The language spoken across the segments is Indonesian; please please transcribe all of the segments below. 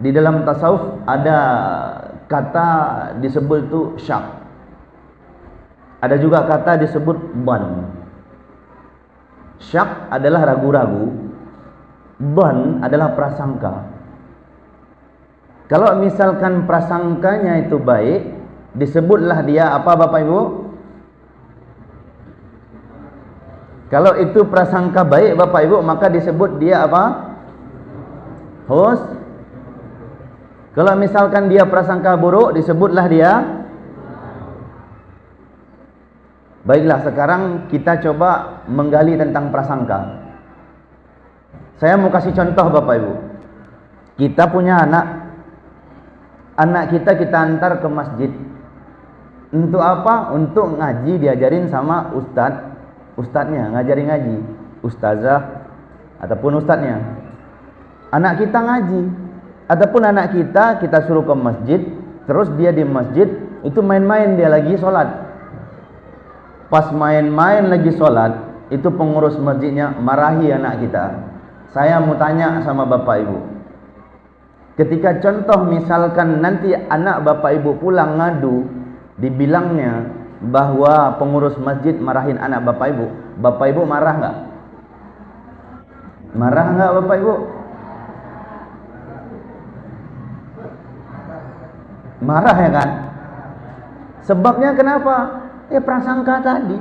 Di dalam tasawuf ada kata disebut itu syak. Ada juga kata disebut ban. Syak adalah ragu-ragu, ban adalah prasangka. Kalau misalkan prasangkanya itu baik, disebutlah dia apa Bapak Ibu? Kalau itu prasangka baik Bapak Ibu, maka disebut dia apa? Kalau misalkan dia prasangka buruk, disebutlah dia. Baiklah, sekarang kita coba menggali tentang prasangka. Saya mau kasih contoh Bapak Ibu. Kita punya anak kita antar ke masjid. Untuk apa? Untuk ngaji, diajarin sama ustadznya, ngajarin ngaji, ustazah ataupun ustadznya. Anak kita ngaji, ataupun anak kita suruh ke masjid, terus dia di masjid itu main-main, dia lagi sholat. Pas main-main lagi sholat, itu pengurus masjidnya marahi anak kita. Saya mau tanya sama Bapak Ibu, ketika contoh misalkan nanti anak Bapak Ibu pulang ngadu, dibilangnya bahwa pengurus masjid marahin anak Bapak Ibu marah nggak? Marah nggak Bapak Ibu? Marah ya kan? Sebabnya kenapa? Ya prasangka tadi.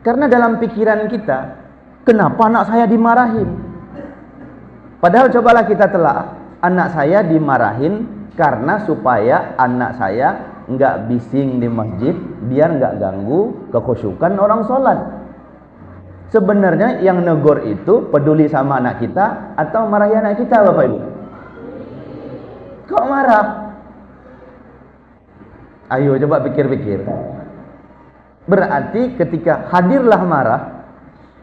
Karena dalam pikiran kita, kenapa anak saya dimarahin? Padahal cobalah kita telah, anak saya dimarahin karena supaya anak saya nggak bising di masjid, biar nggak ganggu kekhusyukan orang sholat. Sebenarnya yang negor itu peduli sama anak kita atau marahi anak kita Bapak Ibu? Kok marah? Ayo coba pikir-pikir. Berarti ketika hadirlah marah,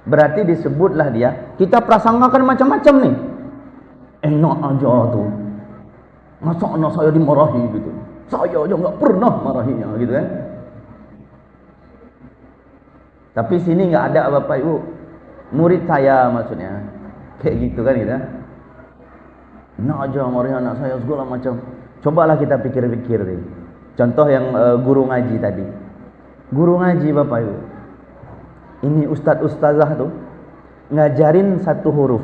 berarti disebutlah dia, kita prasangkakan macam-macam nih. Enak aja tuh, masa anak saya dimarahi gitu, saya aja nggak pernah marahinya gitu kan. Tapi sini nggak ada Bapak Ibu, murid saya maksudnya kayak gitu kan gitu. Enak aja marahi anak saya segala macam. Cobalah kita pikir-pikir nih. Contoh yang guru ngaji tadi. Guru ngaji Bapak Ibu, ini ustazah tuh ngajarin satu huruf.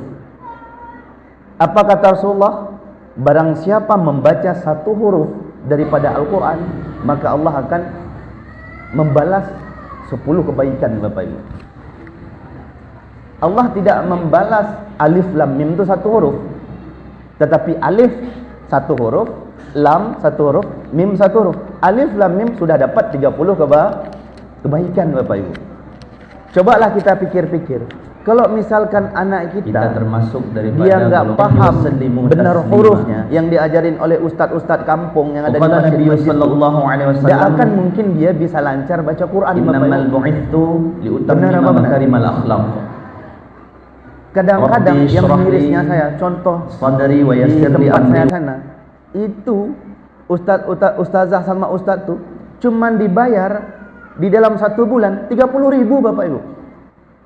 Apa kata Rasulullah? Barang siapa membaca satu huruf daripada Al-Quran, maka Allah akan membalas 10 kebaikan Bapak Ibu. Allah tidak membalas alif lam mim itu satu huruf, tetapi alif satu huruf, lam satu huruf, mim satu huruf. Alif lam mim sudah dapat 30 kebaikan Bapak Ibu. Cobalah kita pikir-pikir, kalau misalkan anak kita termasuk daripada dia nggak paham benar hurufnya yang diajarin oleh ustadz kampung yang ada di masjid sallallahu alaihi wasallam, tidak akan mungkin dia bisa lancar baca Quran. Innamal bu'itsu liutammima makarimal akhlaq. Kadang-kadang yang mirisnya saya contoh sadri wa di yassir li tempat saya amri. sana itu ustazah sama ustadz tuh cuman dibayar di dalam 1 bulan 30.000 Bapak Ibu.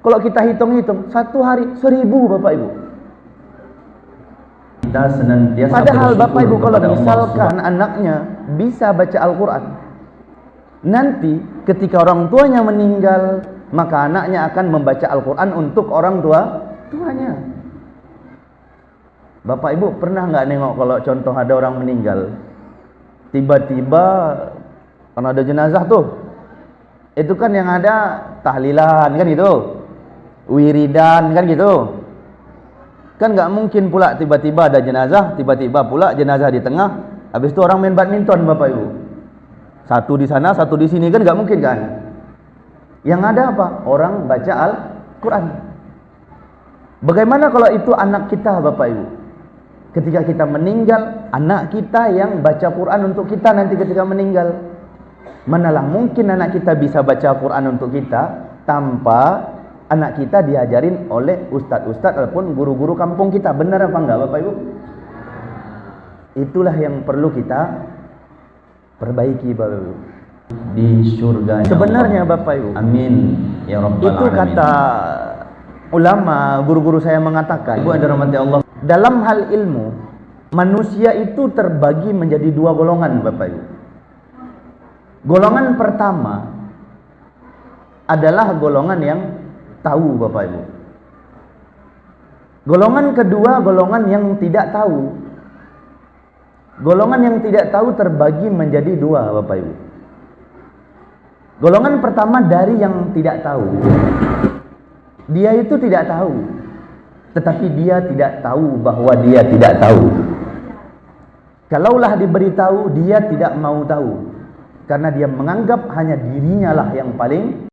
Kalau kita hitung-hitung, 1 hari 1.000 Bapak Ibu. Kita senantiasa Padahal Bapak Ibu kalau kepada misalkan anaknya bisa baca Al-Quran, nanti ketika orang tuanya meninggal, maka anaknya akan membaca Al-Quran untuk orang tuanya. Bapak Ibu pernah nggak nengok kalau contoh ada orang meninggal, tiba-tiba karena ada jenazah tuh, itu kan yang ada tahlilan kan gitu, wiridan kan gitu. Kan nggak mungkin pula tiba-tiba ada jenazah, tiba-tiba pula jenazah di tengah, habis itu orang main badminton Bapak Ibu. Satu di sana, satu di sini, kan nggak mungkin kan. Yang ada apa? Orang baca Al-Quran. Bagaimana kalau itu anak kita Bapak Ibu? Ketika kita meninggal, anak kita yang baca Quran untuk kita nanti ketika meninggal. Manalah mungkin anak kita bisa baca Quran untuk kita tanpa anak kita diajarin oleh ustadz-ustadz ataupun guru-guru kampung kita. Benar apa enggak Bapak Ibu? Itulah yang perlu kita perbaiki Bapak Ibu. di surga. Sebenarnya Bapak Ibu, Amin ya rabbal itu alamin. kata ulama, guru-guru saya mengatakan, Ibu ada rahmati Allah. dalam hal ilmu Manusia itu terbagi menjadi dua golongan, Bapak Ibu. Golongan pertama adalah golongan yang tahu, Bapak Ibu. Golongan kedua, golongan yang tidak tahu. Golongan yang tidak tahu terbagi menjadi dua, Bapak Ibu. Golongan pertama dari yang tidak tahu. Dia itu tidak tahu, tetapi dia tidak tahu bahwa dia tidak tahu. Kalaulah diberitahu, dia tidak mau tahu, karena dia menganggap hanya dirinya lah yang paling.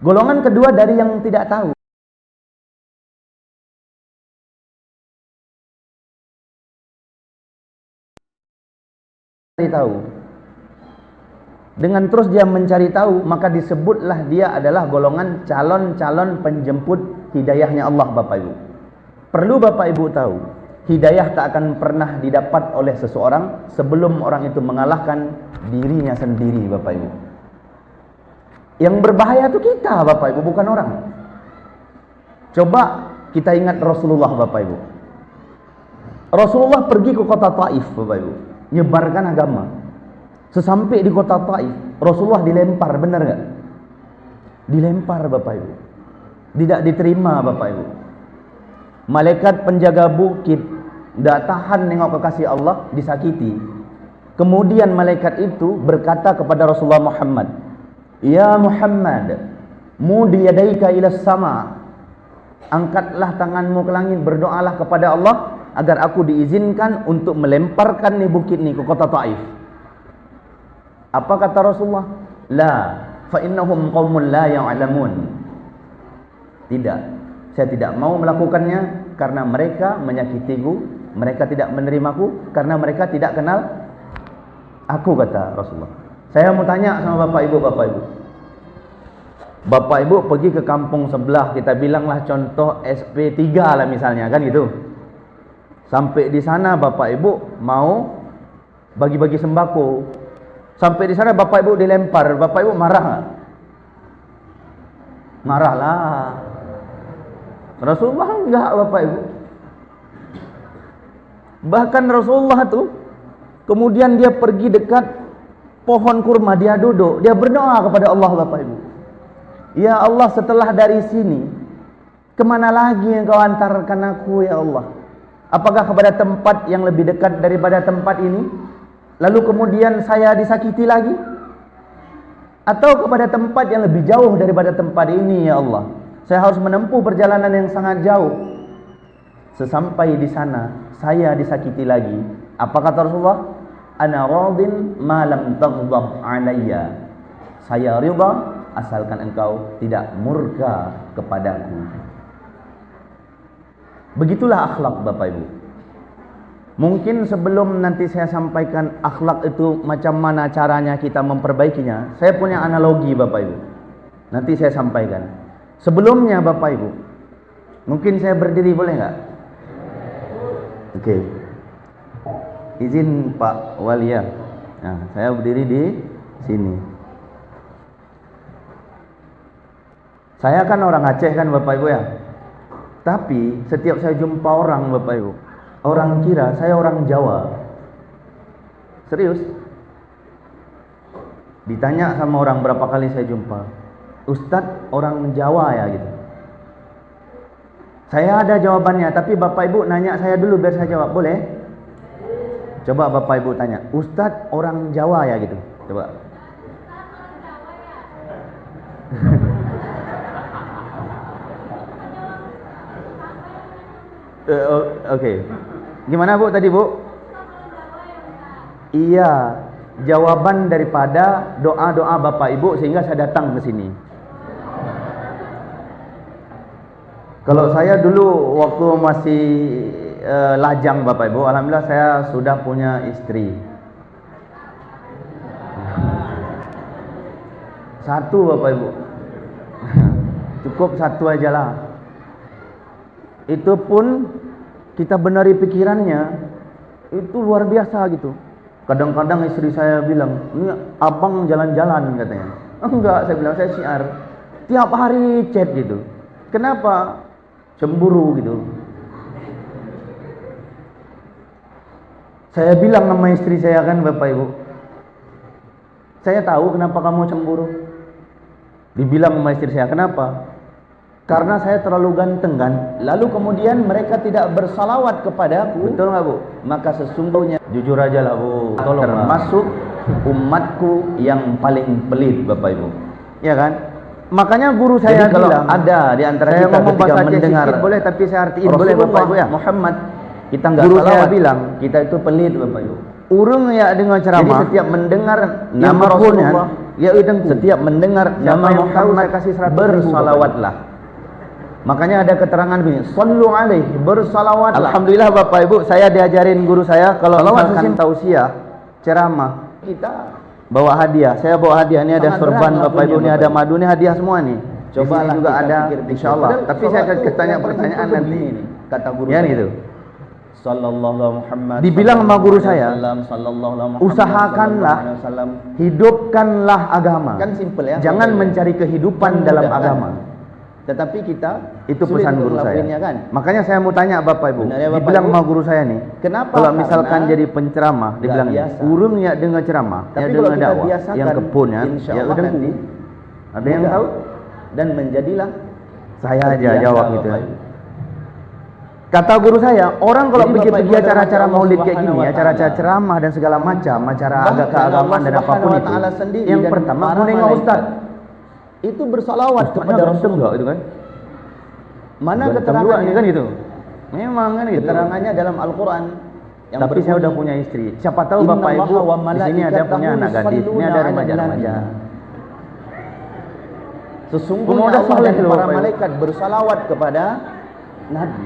Golongan kedua dari yang tidak tahu. Tahu. Dengan terus dia mencari tahu, maka disebutlah dia adalah golongan calon-calon penjemput hidayahnya Allah, Bapak Ibu. Perlu Bapak Ibu tahu, hidayah tak akan pernah didapat oleh seseorang sebelum orang itu mengalahkan dirinya sendiri, Bapak Ibu. Yang berbahaya itu kita, Bapak Ibu, bukan orang. Coba kita ingat Rasulullah, Bapak Ibu. Rasulullah pergi ke kota Taif, Bapak Ibu, nyebarkan agama. Sesampai di kota Taif, Rasulullah dilempar, benar nggak? Dilempar, Bapak Ibu. Tidak diterima, Bapak Ibu. Malaikat penjaga bukit tidak tahan nengok kekasih Allah, disakiti. Kemudian malaikat itu berkata kepada Rasulullah Muhammad, "Ya Muhammad, mudi yadaika ila sama." Angkatlah tanganmu ke langit, berdoalah kepada Allah agar aku diizinkan untuk melemparkan nih bukit nih ke kota Taif. Apa kata Rasulullah? La, fa innahum qaumun la ya'lamun. Tidak, saya tidak mau melakukannya karena mereka menyakitiku, mereka tidak menerimaku karena mereka tidak kenal aku, kata Rasulullah. Saya mau tanya sama Bapak Ibu, Bapak Ibu. Bapak Ibu pergi ke kampung sebelah, kita bilanglah contoh SP3 lah misalnya, kan gitu. Sampai di sana Bapak Ibu mau bagi-bagi sembako. Sampai di sana Bapak Ibu dilempar, Bapak Ibu marah nggak? Marahlah. Rasulullah enggak, Bapak Ibu. Bahkan Rasulullah tuh kemudian dia pergi dekat pohon kurma, dia duduk, dia berdoa kepada Allah, Bapak Ibu. Ya Allah, setelah dari sini kemana lagi Engkau antarkan aku, ya Allah? Apakah kepada tempat yang lebih dekat daripada tempat ini? Lalu kemudian saya disakiti lagi? Atau kepada tempat yang lebih jauh daripada tempat ini, ya Allah? Saya harus menempuh perjalanan yang sangat jauh. Sesampai di sana, saya disakiti lagi. Apa kata Rasulullah? Ana radin ma lam taghdab alayya. Saya ridha asalkan engkau tidak murka kepadaku. Begitulah akhlak, Bapak Ibu. Mungkin sebelum nanti saya sampaikan akhlak itu macam mana caranya kita memperbaikinya, saya punya analogi, Bapak Ibu. Nanti saya sampaikan. Sebelumnya, Bapak Ibu, mungkin saya berdiri boleh nggak? Oke. Izin Pak Wali ya. Nah, saya berdiri di sini. Saya kan orang Aceh kan, Bapak Ibu ya. Tapi setiap saya jumpa orang, Bapak Ibu, orang kira saya orang Jawa. Serius. Ditanya sama orang berapa kali saya jumpa, Ustadz orang Jawa ya gitu. Saya ada jawabannya, tapi Bapak Ibu nanya saya dulu biar saya jawab, boleh? Coba Bapak Ibu tanya, Ustadz orang Jawa ya gitu. Coba. Oke. Gimana Bu tadi, Bu? Iya, jawaban daripada doa-doa Bapak Ibu sehingga saya datang ke sini. Kalau saya dulu waktu masih lajang, Bapak Ibu, alhamdulillah saya sudah punya istri. Satu, Bapak Ibu. Cukup satu aja lah. Itu pun kita benari pikirannya, itu luar biasa gitu. Kadang-kadang istri saya bilang, ini abang jalan-jalan katanya. Enggak, saya bilang, saya syiar. tiap hari chat gitu. Kenapa? Cemburu gitu. Saya bilang sama istri saya kan, Bapak Ibu, saya tahu kenapa kamu cemburu. Dibilang sama istri saya, kenapa? Karena saya terlalu ganteng kan. Lalu kemudian mereka tidak bersalawat kepadaku. Betul nggak Bu? Maka sesungguhnya, jujur aja lah Bu, termasuk umatku yang paling pelit, Bapak Ibu. Ya kan? Makanya guru saya kalau bilang, ada di antara saya kita ngomong ketika bahasa mendengar sedikit boleh, tapi saya artiin boleh Bapak Ibu ya. Muhammad, kita nggak Guru salawat, saya bilang, kita itu pelit, Bapak Ibu. urung ya dengan Jadi ceramah. setiap mendengar Yang nama kebun, Rasulullah, ya idengku. setiap mendengar nama yang tahu Muhammad, saya kasih 100.000, bersalawatlah. Makanya ada keterangan begini, sallu alaihi, bersalawat. Alhamdulillah Bapak Ibu, saya diajarin guru saya kalau Salawat misalkan tausiah, ceramah, kita bawa hadiah. Saya bawa hadiah, ini ada Sangat sorban berat Bapak Ibu, ini Bapak ada Ibu. madu, ini hadiah semua nih. Cobalah Di sini juga kita ada, pikir-pikir. insyaallah. Padahal Tapi saya akan salawat tanya itu pertanyaan begini nanti. nih, kata guru Ya saya. gitu. Sallallahu Muhammad. Dibilang sama guru saya, sallallahu Muhammad, usahakanlah, sallallahu alaihi wasallam. hidupkanlah agama. Kan simple ya. Jangan Bapak Ibu. mencari kehidupan Kan dalam mudah, kan? agama. Tetapi kita Itu sulit pesan untuk guru saya. ngelakuinnya, kan? Makanya saya mau tanya Bapak Ibu. Benar ya, Bapak Dibilang Ibu? sama guru saya nih, Kenapa? kalau misalkan Karena jadi penceramah, dibilang biasa. urung ya dengan ceramah, Tapi ya kalau dengan kita dakwah, biasakan, yang kebun ya, insya ya Allah udah nanti ada yang mudah. tahu? Dan menjadilah Saya aja terbiasa, jawab gitu Bapak ya. Ibu. Kata guru saya, orang kalau Jadi pergi Bapak Ibu, acara-acara Allah maulid kayak Subhanahu gini, wa acara-acara ta'ala. ceramah dan segala macam, acara Bahkan agak keagamaan Allah dan apapun Subhanahu wa itu, ta'ala sendiri yang dan pertama para mau nengok malaikat ustaz. Itu bersalawat Ustaznya kepada ganteng Rasulullah. enggak itu kan? Mana Ganteng juga keterangannya? nih kan gitu. Memang kan gitu. Keterangannya dalam Al-Quran. Yang Tapi saya udah punya istri. Siapa tahu Inna Bapak Ibu Allaha wa di sini ada punya malaikatahu anak gadis, ini yusalluna ada 'alan remaja-remaja. nabi. Sesungguhnya Udah Allah soleh dan loh, para Bapak Ibu. malaikat bersalawat kepada Nabi.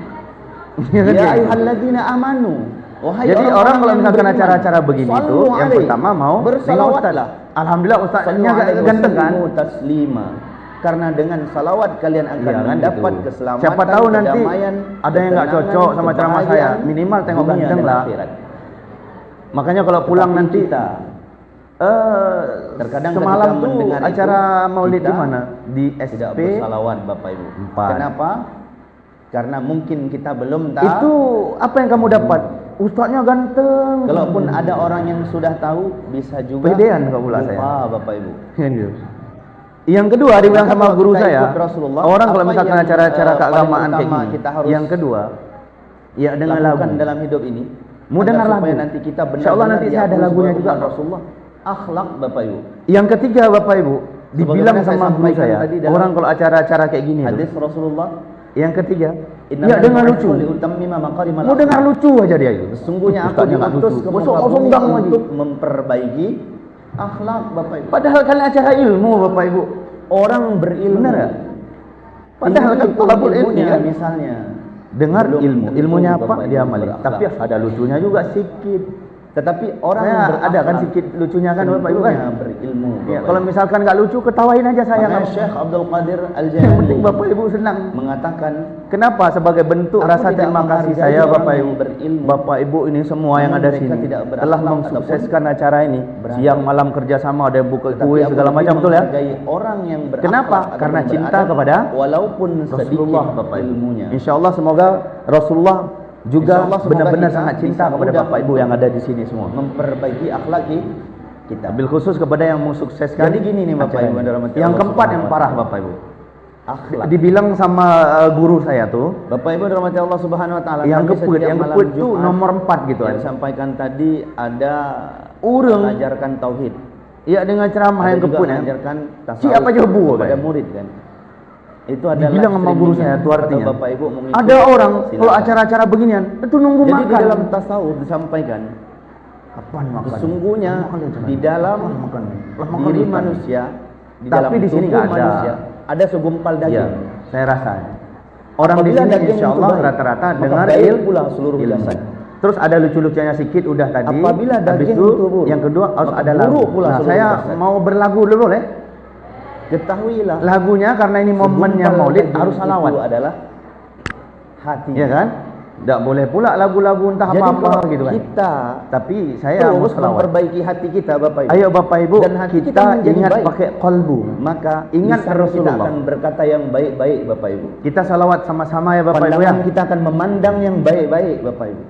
Ya kan Ya gitu. ayyuhalladzina amanu. Wahai Jadi orang kalau yang misalkan beriman, acara-acara begini sallu itu, yang alaihi. pertama mau nengok bersalawatlah. ustaz. Alhamdulillah ustaznya Sallu alaihi ganteng kan? wasallimu taslima. Karena dengan salawat kalian akan Iya kan mendapat gitu. keselamatan, Siapa tahu nanti kedamaian, ada yang nggak ketenangan, cocok sama ceramah saya, kebahagiaan minimal tengok dunia ganteng dan lah. akhirat. Makanya kalau pulang Tetapi nanti kita terkadang semalam ketika tuh mendengar acara itu, maulid kita di mana? Di tidak SP. bersalawat Bapak Ibu. 4. Kenapa? Karena mungkin kita belum tahu. Itu apa yang kamu dapat? Ustaznya ganteng. Kalaupun ada orang yang sudah tahu, bisa juga Pedean kau pula lupa, saya. Bapak Ibu. Kan gitu. Yang kedua dibilang Maka sama kalau guru kita saya, ikut Rasulullah, orang kalau apa misalkan yang, acara-acara paling keagamaan kayak utama gini, kita harus yang kedua, ya dengan lagu. Lakukan dalam hidup ini. Mau agar dengar supaya lagu. nanti kita Insyaallah nanti saya ada diakui lagunya sebagai juga. umat Rasulullah. Akhlak Bapak Ibu. Yang ketiga Bapak Ibu, dibilang Sebagaimana saya sama guru sampaikan saya, tadi dalam orang kalau acara-acara kayak gini, Hadis Rasulullah. yang ketiga, Innamal ya dengar bu'itsu lucu. liutammima maqarimal Mau dengar akhlaq. lucu aja dia itu. Sesungguhnya aku Ustaznya nggak diutus lucu. ke Masuk muka langsung bumi dang lagi. untuk memperbaiki akhlak Bapak Ibu. Padahal kan acara ilmu Bapak Ibu. Orang berilmu. Benar ya? Padahal kan Tinggi tolabul ilmi ilmunya kan. misalnya. Dengar Belum ilmu, tentu ilmunya Bapak apa Ibu dia amali. berakhlak. Tapi ada lucunya juga sedikit. Tetapi orang Saya berakhlak ada kan sedikit lucunya kan Bapak Ibu kan. tentunya berilmu. Ya, Bapak kalau Ibu. misalkan nggak lucu ketawain aja saya. Makanya Kan. Syekh Abdul Qadir Yang Al-Jailani penting Bapak Ibu senang. mengatakan, Kenapa? Sebagai bentuk Aku rasa tidak terima kasih menghargai saya orang Bapak yang Ibu. berilmu. Bapak Ibu ini semua yang Namun ada mereka sini tidak berakhlak telah ataupun mensukseskan acara ini. beradab. Siang malam kerjasama, ada yang buka tetapi kue aku segala lebih macam betul ya. menghargai orang yang berakhlak Kenapa? ataupun Karena cinta beradab, kepada walaupun sedikit Rasulullah Bapak Ibu. ilmunya. Insyaallah semoga Rasulullah juga Insyaallah semoga benar-benar kita sangat cinta bisa kepada mudah Bapak Ibu yang ada di sini semua. Memperbaiki akhlak kita. Bil khusus kepada yang mensukseskan. Jadi gini nih Bapak acara Ibu, ini. yang dirahmati Yang Allah keempat yang Subhanahu wa parah Ta'ala. Bapak Ibu. Akhlak. Dibilang sama guru saya tuh, Bapak Ibu dirahmati Allah Subhanahu wa taala. yang kami keput, setiap yang malam keput tuh Jumat nomor 4 gitu yang kan. disampaikan tadi ada Urung. mengajarkan tauhid. Iya dengan ceramah Ada yang juga keput ya. mengajarkan tasawuf Siapa jawabu kepada kan? murid kan. Itu adalah Dibilang sama guru streaming. saya tuh Kalau artinya. Bapak Ibu mengikuti, Ada orang silakan. kalau acara-acara beginian itu nunggu Jadi makan. di dalam tasawuf disampaikan Kapan makan? sesungguhnya Makan ya, jangan. di dalam makan. Lah, makan diri ikan. manusia, di Tapi dalam di sini tubuh nggak ada. manusia ada segumpal Iya, daging. saya rasa. Orang di Apabila sini daging insya itu Allah baik, rata-rata maka dengar baik pula seluruh ilmu. jasad. Terus ada lucu-lucunya sedikit udah tadi. Apabila Habis daging itu itu buruk, yang kedua harus maka ada lagu. buruk pula Nah, seluruh saya jasad. mau berlagu dulu boleh? Ketahuilah Lagunya karena ini momennya segumpal Maulid daging harus salawat. itu adalah hati. Iya kan? Tak boleh pula lagu-lagu entah Jadi apa-apa kalau gitu kan. kita Tapi saya mau terus selawat. memperbaiki hati kita Bapak Ibu. Ayo Bapak Ibu, Dan hati kita kita menjadi ingat baik. pakai qalbu. Maka Ingat lisan Rasulullah. kita akan berkata yang baik-baik Bapak Ibu. Kita salawat sama-sama ya Bapak Ibu ya. Pandangan kita akan memandang yang baik-baik Bapak Ibu.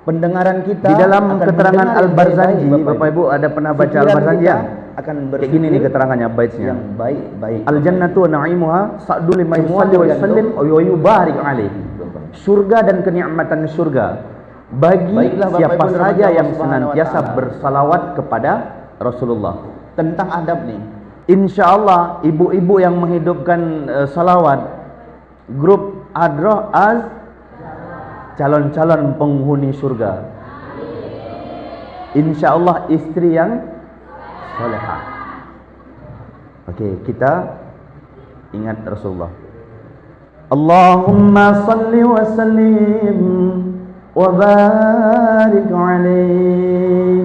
Pendengaran kita Di dalam akan keterangan mendengar yang Al-Barzanji, baik-baik, Bapak Ibu ada pernah baca Pikiran Al-Barzanji kita ya? akan Kayak gini nih keterangannya baitsnya. yang baik-baik. Al-jannatu wa na'imuha sa'du liman Semua yusalli wa yusallim tergantung. wa yubarik alaih. Surga dan kenikmatan surga bagi Baiklah, Bapak siapa Ibu, saja Allah yang Subhanahu wa senantiasa Ta'ala. bersalawat kepada Rasulullah. Tentang adab nih. Insyaallah ibu-ibu yang menghidupkan salawat grup Adroh Az calon-calon penghuni surga. Insyaallah istri yang salehah. Okey, kita ingat Rasulullah. Allahumma salli wa sallim wa barik alaihi.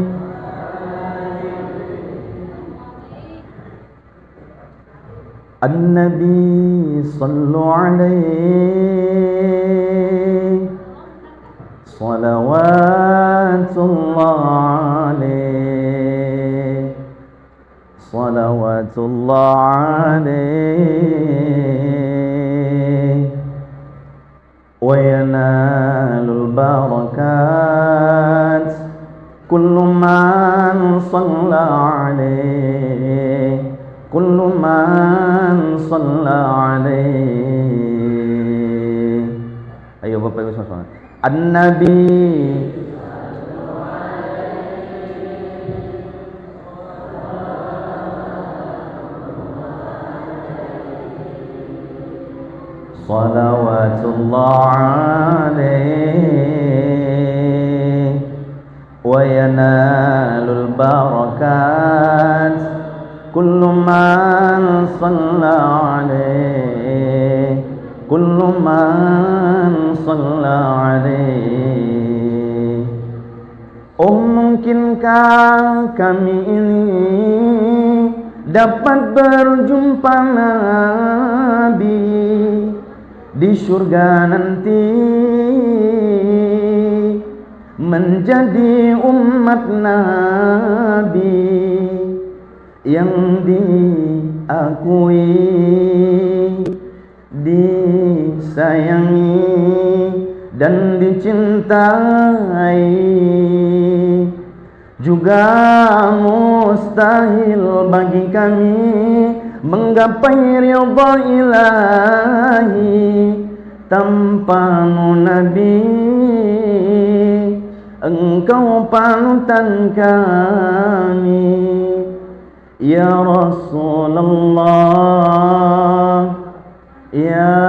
An-Nabi sallu alaihi salawatullah alaihi salawatullah alaihi wa yanalul barakat kullu man salla alaihi kullu man salla alaihi. Ayo Bapak Ibu sama-sama. An-Nabi salawatullah alaihi wa yanalul barakat kullu man salla alaihi kullu man salla alaihi. Oh mungkinkah kami ini dapat berjumpa Nabi di surga nanti, menjadi umat Nabi yang diakui, disayangi dan dicintai. Juga mustahil bagi kami menggapai ridha ilahi tanpa Nabi. Engkau panutan kami ya Rasulullah, ya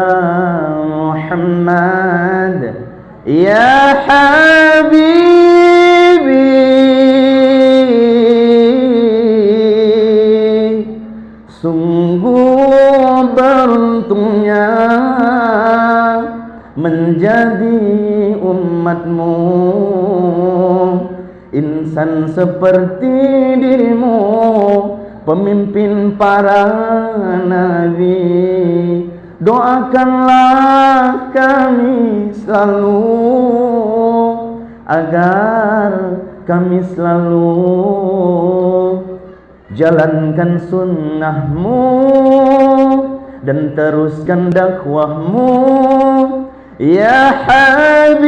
Muhammad, ya Habibi. Sungguh beruntungnya menjadi umatmu, insan seperti dirimu, pemimpin para nabi. Doakanlah kami selalu agar kami selalu jalankan sunnahmu dan teruskan dakwahmu ya Habibi.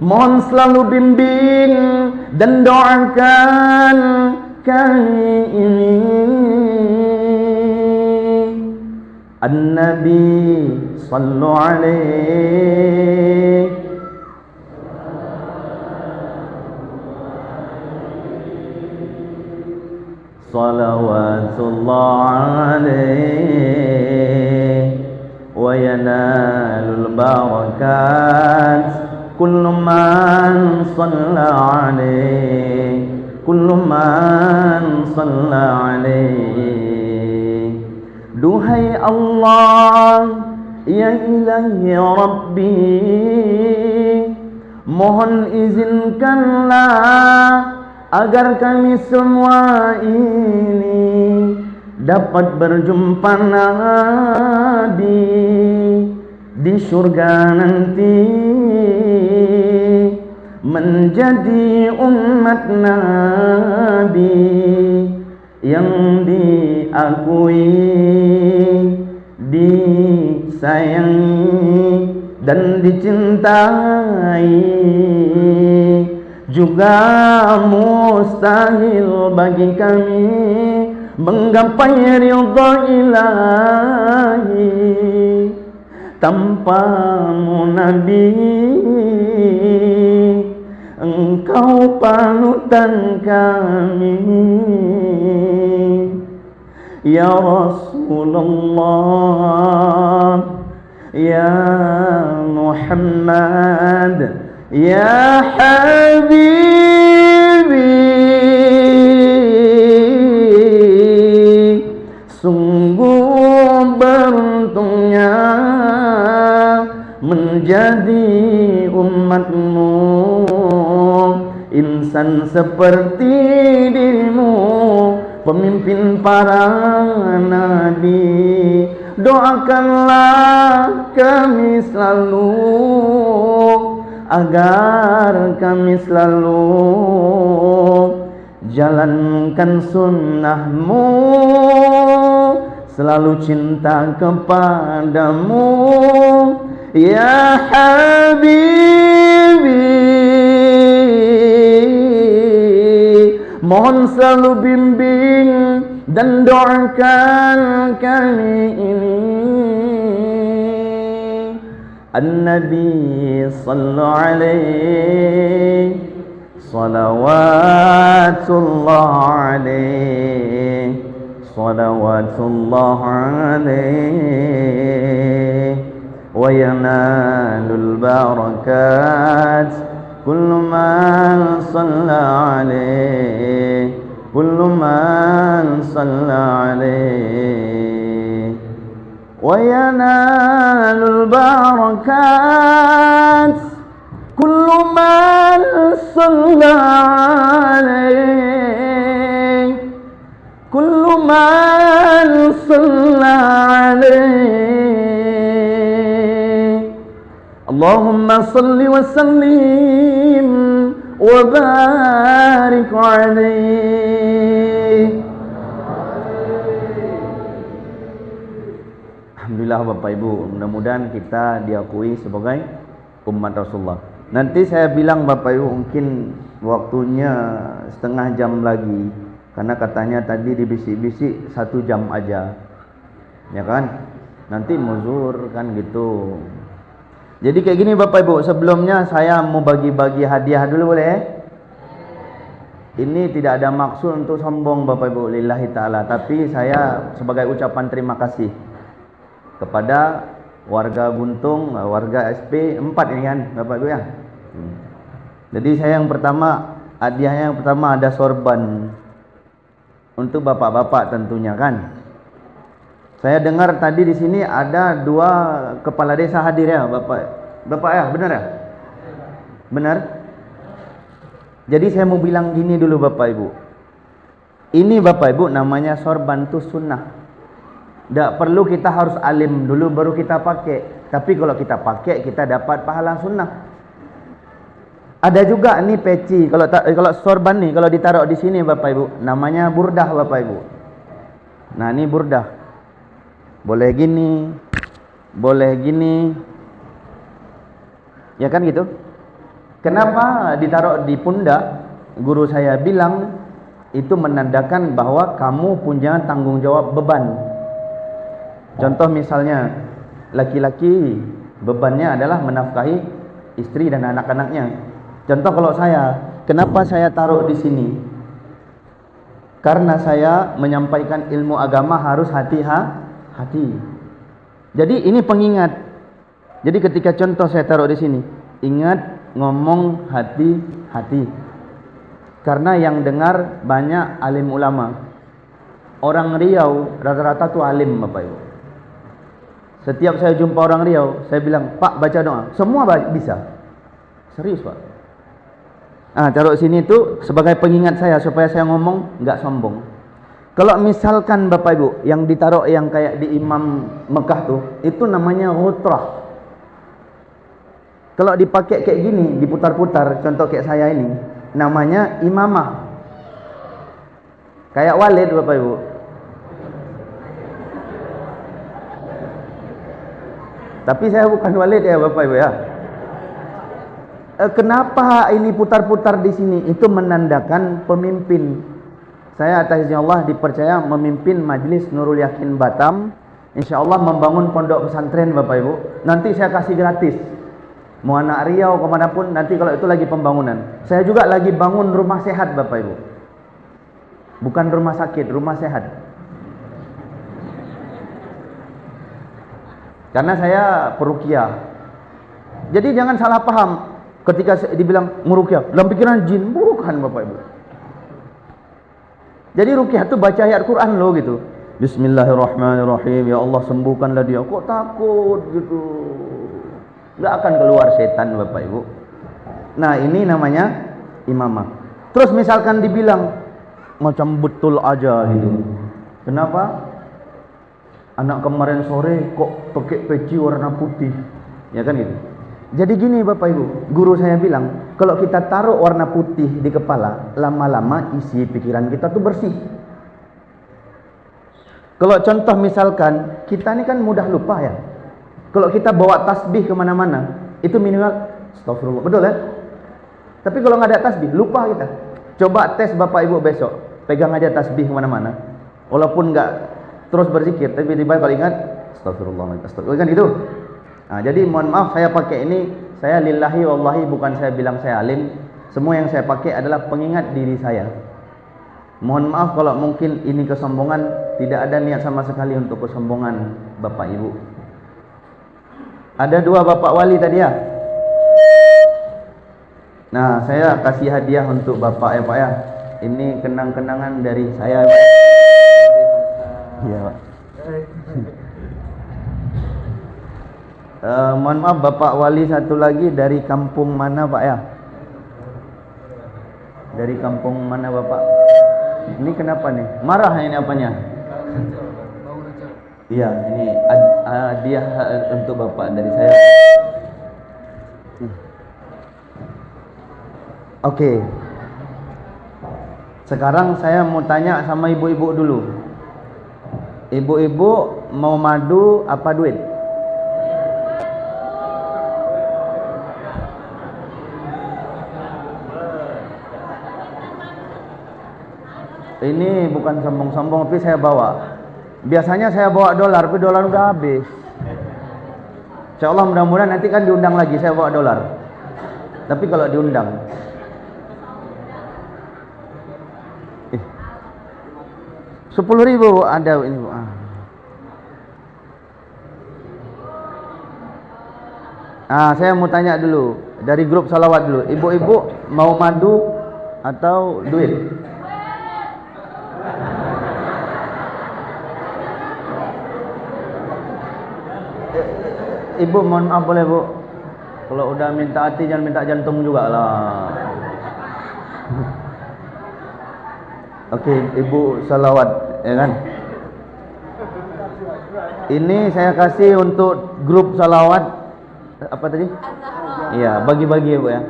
Mohon selalu bimbing dan doakan kami ini. An-Nabi sallu alaihi salawatullah alaihi wa yanalul barakat kullu man salla alaihi kullu man salla alaihi. Duhai Allah ya ilahi Rabbi, mohon izinkanlah agar kami semua ini dapat berjumpa Nabi di surga nanti, menjadi umat Nabi yang diakui, disayangi dan dicintai. Juga mustahil bagi kami menggapai ridha ilahi tanpamu Nabi. Engkau panutan kami ya Rasulullah, ya Muhammad, ya Habibi. Sungguh beruntungnya menjadi umatmu, insan seperti dirimu, pemimpin para nabi. Doakanlah kami selalu agar kami selalu jalankan sunnahmu, selalu cinta kepadamu ya Habibi. Mohon selalu bimbing dan doakan kami ini. An-Nabi sallallahu alaihi salawatullah alaihi salawatullah alaihi wa yanalul barakat kullu man salla alaihi kullu man salla alaihi wa yanalul barakat kullu man salla alaihi kullu man salla alaihi. Allahumma salli wa sallim wa barik alaihi. Alhamdulillah Bapak Ibu, mudah-mudahan kita diakui sebagai umat Rasulullah. Nanti saya bilang Bapak Ibu mungkin waktunya setengah jam lagi, karena katanya tadi dibisik-bisik 1 jam aja, ya kan? Nanti muzur kan gitu. Jadi kayak gini Bapak Ibu, sebelumnya saya mau bagi-bagi hadiah dulu boleh? Ini tidak ada maksud untuk sombong Bapak Ibu, lillahi ta'ala. Tapi saya sebagai ucapan terima kasih kepada warga Buntung, warga SP 4 ini kan Bapak Ibu ya. Jadi saya yang pertama, hadiahnya yang pertama ada sorban untuk bapak-bapak tentunya kan. Saya dengar tadi di sini ada 2 kepala desa hadir ya Bapak. Bapak ya, benar ya? Benar? Jadi saya mau bilang gini dulu Bapak Ibu. Ini Bapak Ibu namanya sorban itu sunnah. Tidak perlu kita harus alim dulu baru kita pakai. Tapi kalau kita pakai kita dapat pahala sunnah. Ada juga nih peci. Kalau sorban nih kalau ditaruh di sini Bapak Ibu, namanya burdah Bapak Ibu. Nah ini burdah. Boleh gini, boleh gini, ya kan gitu. Kenapa ditaruh di pundak? Guru saya bilang itu menandakan bahwa kamu punya tanggung jawab beban. Contoh misalnya laki-laki bebannya adalah menafkahi istri dan anak-anaknya. Contoh kalau saya, kenapa saya taruh di sini? Karena saya menyampaikan ilmu agama harus hati-hati. Jadi ini pengingat. Jadi ketika contoh saya taruh di sini, ingat ngomong hati-hati. Karena yang dengar banyak alim ulama. Orang Riau rata-rata tuh alim Bapak Ibu. Setiap saya jumpa orang Riau, saya bilang, "Pak, baca doa." Semua bisa. Serius, Pak. Taruh sini tuh sebagai pengingat saya supaya saya ngomong enggak sombong. Kalau misalkan Bapak Ibu yang ditaruh yang kayak di Imam Mekah tuh, itu namanya ghutrah. Kalau dipakai kayak gini, diputar-putar, contoh kayak saya ini, namanya imamah. Kayak walid Bapak Ibu. Tapi saya bukan walid ya Bapak Ibu ya. Kenapa ini putar-putar di sini? Itu menandakan pemimpin. Saya atas izin Allah dipercaya memimpin Majelis Nurul Yakin Batam. InsyaAllah membangun pondok pesantren Bapak Ibu. Nanti saya kasih gratis. Mau anak Riau kemanapun, nanti kalau itu lagi pembangunan. Saya juga lagi bangun rumah sehat Bapak Ibu. Bukan rumah sakit, rumah sehat. Karena saya peruqyah. Jadi jangan salah paham ketika dibilang nguruqyah, dalam pikiran jin, bukan Bapak Ibu. Jadi ruqyah itu baca ayat Quran loh gitu. Bismillahirrahmanirrahim. Ya Allah sembuhkanlah dia. Kok takut gitu? Nggak akan keluar setan Bapak Ibu. Nah ini namanya imamah. Terus misalkan dibilang macam betul aja gitu. Kenapa? Anak kemarin sore kok pakai peci warna putih, ya kan gitu. Jadi gini Bapak Ibu, guru saya bilang kalau kita taruh warna putih di kepala, lama-lama isi pikiran kita tuh bersih. Kalau contoh misalkan kita ini kan mudah lupa ya. Kalau kita bawa tasbih kemana-mana, itu minimal astagfirullah, betul ya? Tapi kalau nggak ada tasbih, lupa kita. Coba tes Bapak Ibu besok, pegang aja tasbih kemana-mana, walaupun nggak terus berzikir, tapi tiba-tiba kalau ingat astagfirullah, astagfirullah, kan gitu. Nah, jadi mohon maaf saya pakai ini, saya lillahi wallahi, bukan saya bilang saya alim. Semua yang saya pakai adalah pengingat diri saya. Mohon maaf kalau mungkin ini kesombongan, tidak ada niat sama sekali untuk kesombongan Bapak Ibu. Ada dua Bapak Wali tadi ya. Nah, saya kasih hadiah untuk Bapak ya Pak ya. Ini kenang-kenangan dari saya Pak. Iya Pak. Mohon maaf Bapak Wali satu lagi dari kampung mana Pak ya? Dari kampung mana Bapak? Ini kenapa nih? Marah ini apanya? Iya, ini hadiah untuk Bapak dari saya. Oke. Sekarang saya mau tanya sama ibu-ibu dulu. Ibu-ibu mau madu apa duit? Ini bukan sombong-sombong, tapi saya bawa. Biasanya saya bawa dolar, tapi dolar udah habis. Insyaallah mudah-mudahan nanti kan diundang lagi, saya bawa dolar. Tapi kalau diundang 10.000 ada ini Bu. Saya mau tanya dulu dari grup salawat dulu. Ibu-ibu mau madu atau duit? Ibu mohon maaf boleh Bu, kalau udah minta hati jangan minta jantung juga lah. Oke, Ibu salawat ya kan. Ini saya kasih untuk grup salawat apa tadi? Iya, bagi-bagi ya Bu ya.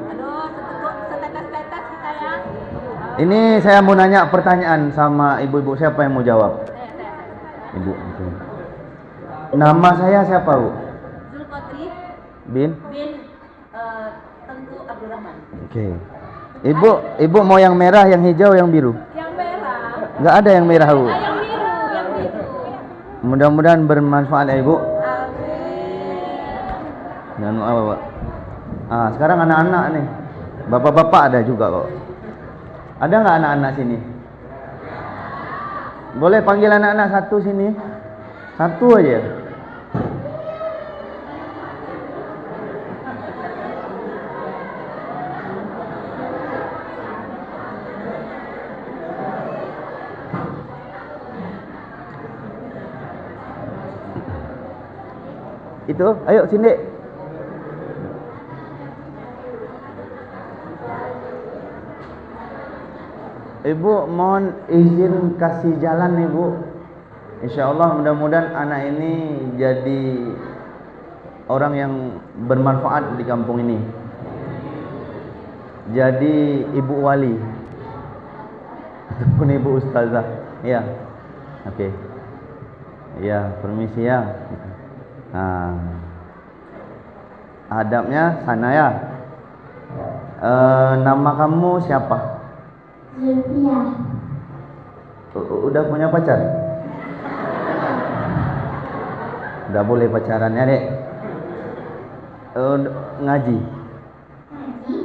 Ini saya mau nanya pertanyaan sama ibu-ibu, siapa yang mau jawab? Ibu. Okay. Nama saya siapa Bu? Bin Tengku Abdurrahman. Oke. Ibu mau yang merah, yang hijau, yang biru? Yang merah. Enggak ada yang merah, Bu. Yang biru, yang biru. Mudah-mudahan bermanfaat ya, Ibu. Amin. Jangan apa, Pak. Sekarang anak-anak nih. Bapak-bapak ada juga kok. Ada enggak anak-anak sini? Boleh panggil anak-anak satu sini? Satu aja. Itu, ayo sini. Ibu mohon izin kasih jalan Ibu. InsyaAllah mudah-mudahan anak ini jadi orang yang bermanfaat di kampung ini. Jadi ibu wali ataupun ibu ustazah. Ya. Okey. Ya, permisi ya. Adabnya sana ya. Nama kamu siapa? Zulfia. Udah punya pacar? Udah boleh pacaran ya, Dek? Ngaji? Ngaji.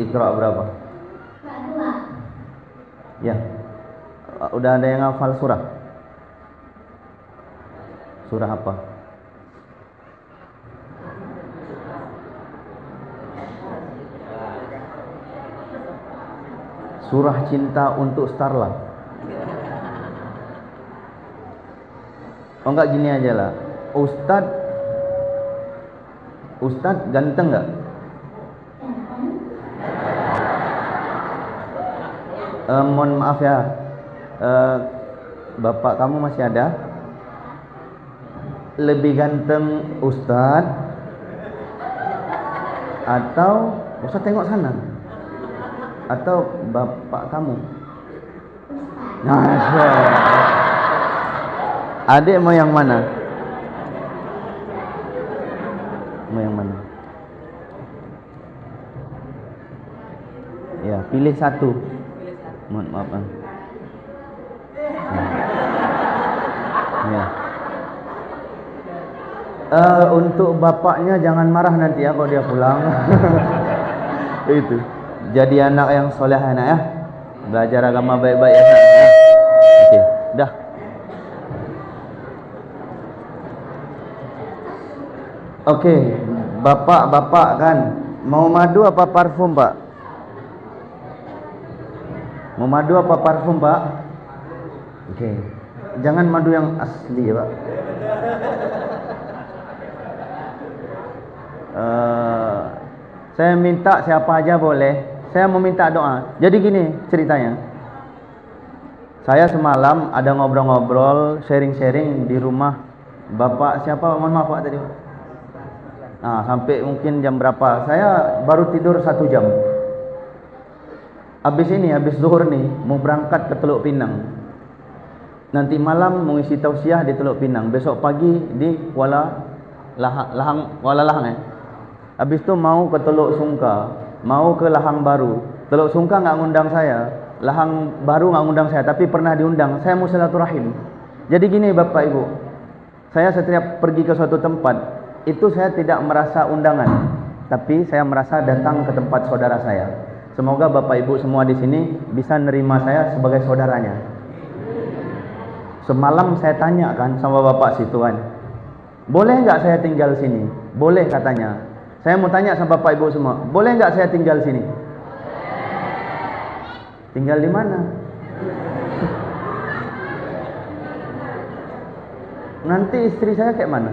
Iqra berapa? Kelas 2. Ya. Udah ada yang hafal surah? Surah apa? Surah cinta untuk Starla. Oh enggak, gini aja lah. Ustad ganteng enggak? Mohon maaf ya. Bapak kamu masih ada? Lebih ganteng Ustad atau Ustad tengok sana? Atau bapak kamu? Masya Allah. Adik mau yang mana? Mau yang mana? Ya, pilih satu. Mohon maaf. Ya. Untuk bapaknya jangan marah nanti ya kalau dia pulang. Itu. Jadi anak yang soleh anak ya. Belajar agama baik-baik ya. Okey, dah. Okey, bapak kan mau madu apa parfum, Pak? Mau madu apa parfum, Pak? Okey. Jangan madu yang asli ya, Pak. Saya minta siapa aja boleh. Saya mau minta doa. Jadi gini ceritanya. Saya semalam ada ngobrol-ngobrol, sharing-sharing di rumah Bapak siapa? Mohon maaf Pak tadi. Sampai mungkin jam berapa? Saya baru tidur 1 jam. Habis zuhur nih mau berangkat ke Teluk Pinang. Nanti malam mau isi tausiah di Teluk Pinang. Besok pagi di Kuala Lahang ya. Habis itu mau ke Teluk Sungka, mau ke Lahang Baru. Teluk Sungka enggak ngundang saya, Lahang Baru enggak ngundang saya, tapi pernah diundang. Saya mau silaturahim. Jadi gini Bapak Ibu. Saya setiap pergi ke suatu tempat, itu saya tidak merasa undangan, tapi saya merasa datang ke tempat saudara saya. Semoga Bapak Ibu semua di sini bisa nerima saya sebagai saudaranya. Semalam saya tanya kan sama Bapak situ kan, boleh enggak saya tinggal sini? Boleh katanya. Saya mau tanya sama Bapak Ibu semua, boleh enggak saya tinggal sini? Tinggal di mana? Nanti istri saya kayak mana?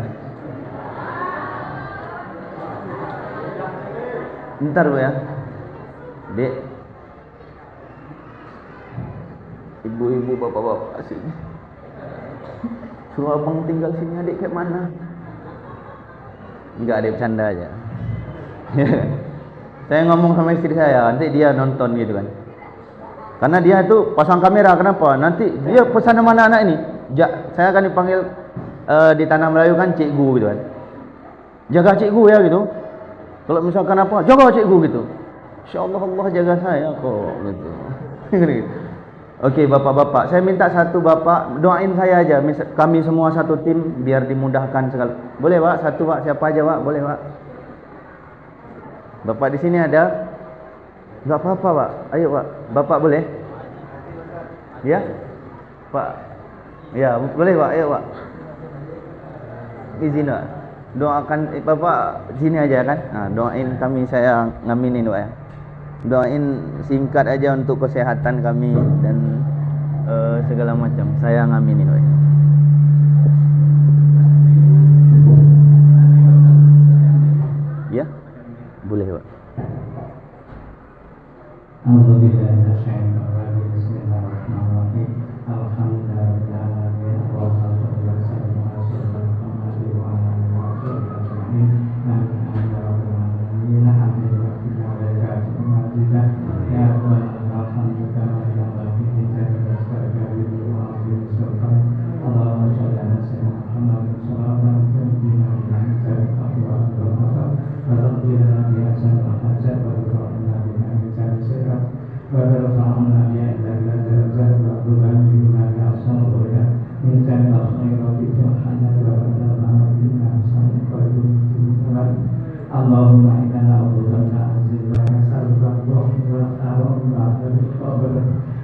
Bentar Bu ya. Dek. Ibu-ibu, bapak-bapak sini. Suruh abang tinggal sini, adik kayak mana? Enggak, adik bercanda aja. Saya ngomong sama istri saya, nanti dia nonton gitu kan. Karena dia itu pasang kamera, kenapa? Nanti dia pesan sama anak-anak ini. Saya akan dipanggil di Tanah Melayu kan cikgu gitu kan. Jaga cikgu ya gitu. Kalau misalkan apa, jaga cikgu gitu. InsyaAllah Allah jaga saya kok gitu. Okey bapak-bapak, saya minta satu bapak doain saya aja. Kami semua satu tim biar dimudahkan segala. Boleh Pak? Satu Pak, siapa aja Pak? Boleh Pak? Bapak di sini ada? Enggak apa-apa Pak. Ayo Pak. Bapak boleh? Ya? Pak. Ya, boleh Pak. Ayo Pak. Izin Pak. Doakan Bapak sini aja kan? Doain kami, saya ngaminin Pak ya. Doain singkat aja untuk kesehatan kami dan segala macam. Saya ngaminin Pak. Ya? Boleh Pak. Alhamdulillah.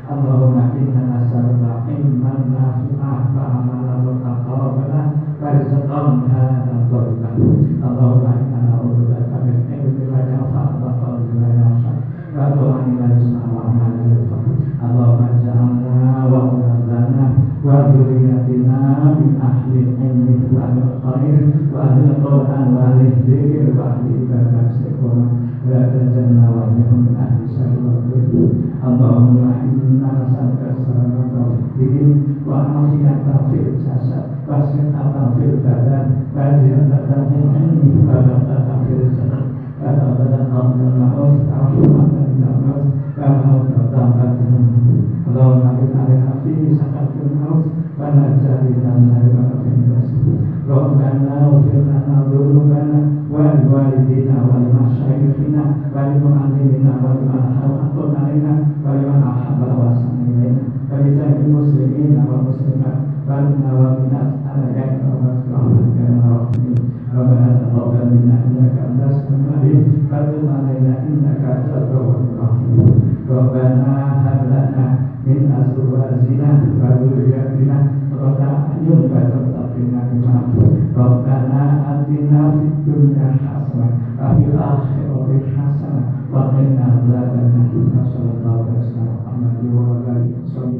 Allahumma inna nas'aluka ilman nafi'an wa amalan mutaqabbalan wa rizqan halalan thayyiban. Allahumma inna na'udzubika min ilmin la yanfa'u wa qalbin la yakhsha wa du'an la yusma' wa amalin la yurfa. Allahumma ij'alna wa awladana wa dhurriyyatina min ahli ilmi wal khair wa ahli qur'an wa ahli dzikr wa ahli ibadah istiqomah wa tajanna wa minhum min ahli syarri wal dhikr. Allahumma inna nas'aluka salamata fid din wa afiyata fil jasad wa sihhata fil badan wa ziyadata fil ilmi wa barakata fil rizq wa tabatan qabla al-maut wa rahmatan min al-maut wa maghfiratan ba'da al-maut. Allahumma inna alaina fi sakatil maut wa najati min al-nar fil jasad. Rabbana ighfir lana dhunubana wa liwalidina wa limashayikhina wa limu'allimina wa liman hawaqna alaina wa liman ahabba wa sami'ina wa lisairil muslimina wal muslimat wal mu'minat al-ahya'i minhum ya rabbal Rabbana taqabbal minna innaka antas samiul alim wa tub alaina innaka antat tawwabur rahim. Rabbana hab lana min azwajina wa dhurriyyatina qurrata a'yun warzuqna minhum. Rabbana atina fid dunya hasanah wa fil akhirati hasanah wa qina adzabannar. Sallallahu alaihi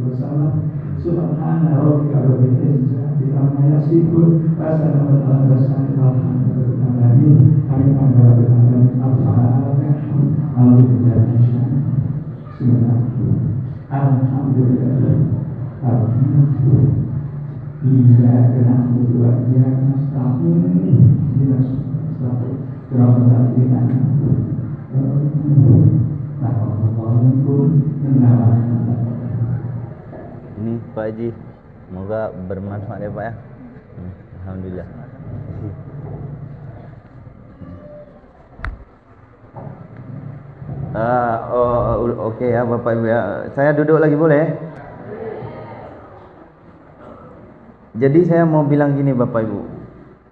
wasallam. Subhana rabbika rabbil izzati amma yasifun wa salamun alal mursalin walhamdulillahi rabbil alamin. Amin ya rabbal alamin. Al-Fatihah. Bismillah. Alhamdulillah. Alhamdulillah. Iyyaka na'budu wa iyyaka nasta'in. Ihdinas siratal ladzina Ini Pak Haji, semoga bermanfaat ya Pak ya. Alhamdulillah. Oke ya Bapak Ibu ya. Saya duduk lagi boleh? Jadi saya mau bilang gini Bapak Ibu.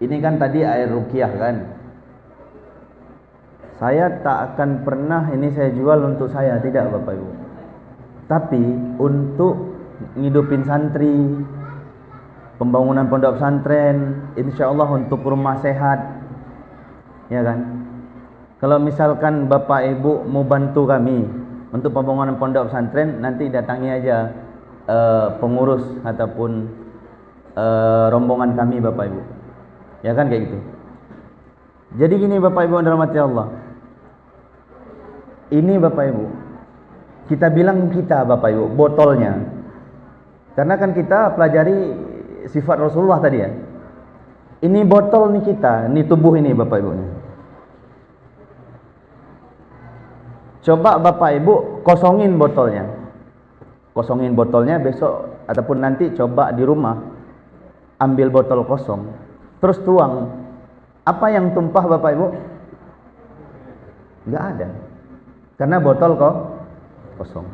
Ini kan tadi air ruqyah kan. Saya tak akan pernah ini saya jual untuk saya, tidak Bapak Ibu. Tapi untuk ngidupin santri, pembangunan pondok pesantren, insyaallah untuk rumah sehat. Ya kan? Kalau misalkan Bapak Ibu mau bantu kami untuk pembangunan pondok pesantren, nanti datangi aja pengurus ataupun rombongan kami Bapak Ibu. Ya kan kayak gitu. Jadi gini Bapak Ibu yang dirahmati Allah. Ini Bapak Ibu, kita bilang kita Bapak Ibu, botolnya. Karena kan kita pelajari sifat Rasulullah tadi ya. Ini botol nih kita, ini tubuh ini Bapak Ibu. Coba Bapak Ibu kosongin botolnya. Kosongin botolnya besok ataupun nanti coba di rumah. Ambil botol kosong, terus tuang. Apa yang tumpah Bapak Ibu? Enggak ada. Karena botol kok kosong.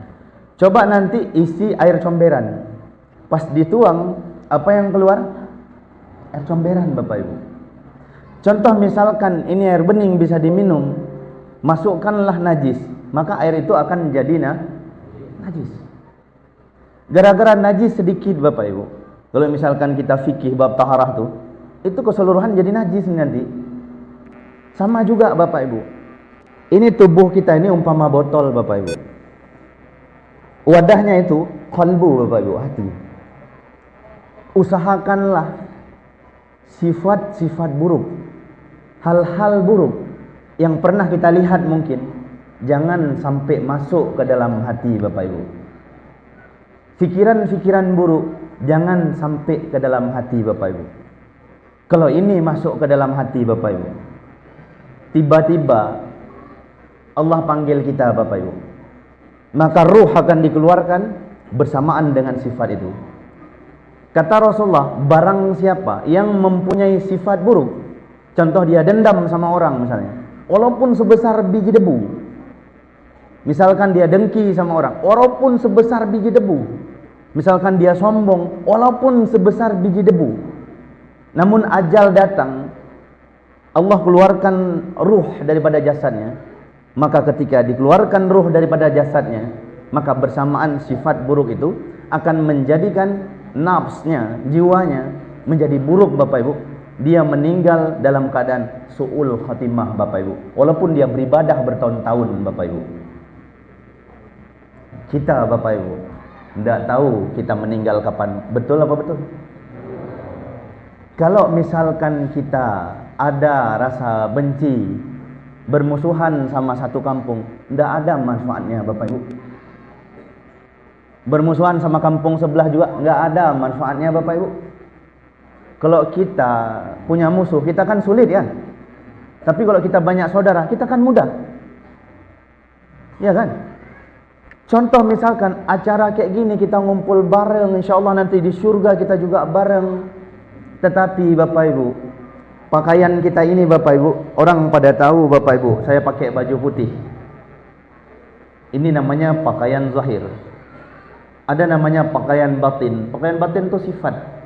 Coba nanti isi air comberan. Pas dituang, apa yang keluar? Air comberan Bapak Ibu. Contoh misalkan ini air bening bisa diminum, masukkanlah najis, maka air itu akan jadi najis. Gara-gara najis sedikit Bapak Ibu. Kalau misalkan kita fikih bab taharah tuh, itu keseluruhan jadi najis nanti. Sama juga Bapak Ibu. Ini tubuh kita ini umpama botol Bapak Ibu. Wadahnya itu qalbu Bapak Ibu, hati. Usahakanlah sifat-sifat buruk, hal-hal buruk yang pernah kita lihat mungkin, jangan sampai masuk ke dalam hati Bapak Ibu. Fikiran-fikiran buruk jangan sampai ke dalam hati Bapak Ibu. Kalau ini masuk ke dalam hati Bapak Ibu, tiba-tiba Allah panggil kita Bapak Ibu, maka ruh akan dikeluarkan bersamaan dengan sifat itu. Kata Rasulullah, barang siapa yang mempunyai sifat buruk, contoh dia dendam sama orang misalnya, walaupun sebesar biji debu. Misalkan dia dengki sama orang, walaupun sebesar biji debu. Misalkan dia sombong, walaupun sebesar biji debu. Namun ajal datang, Allah keluarkan ruh daripada jasadnya, Maka ketika dikeluarkan ruh daripada jasadnya, maka bersamaan sifat buruk itu akan menjadikan nafsnya, jiwanya menjadi buruk Bapak Ibu. Dia meninggal dalam keadaan su'ul khatimah Bapak Ibu, walaupun dia beribadah bertahun-tahun Bapak Ibu. Kita Bapak Ibu tidak tahu kita meninggal kapan. Betul apa betul? Kalau misalkan kita ada rasa benci, bermusuhan sama satu kampung, tidak ada manfaatnya Bapak Ibu. Bermusuhan sama kampung sebelah juga nggak ada manfaatnya Bapak Ibu. Kalau kita punya musuh, kita kan sulit ya. Tapi kalau kita banyak saudara, kita kan mudah. Ya kan? Contoh misalkan acara kayak gini, kita ngumpul bareng, insya Allah nanti di surga kita juga bareng. Tetapi Bapak Ibu, pakaian kita ini Bapak Ibu, orang pada tahu Bapak Ibu, saya pakai baju putih. Ini namanya pakaian zahir. Ada namanya pakaian batin. Pakaian batin itu sifat.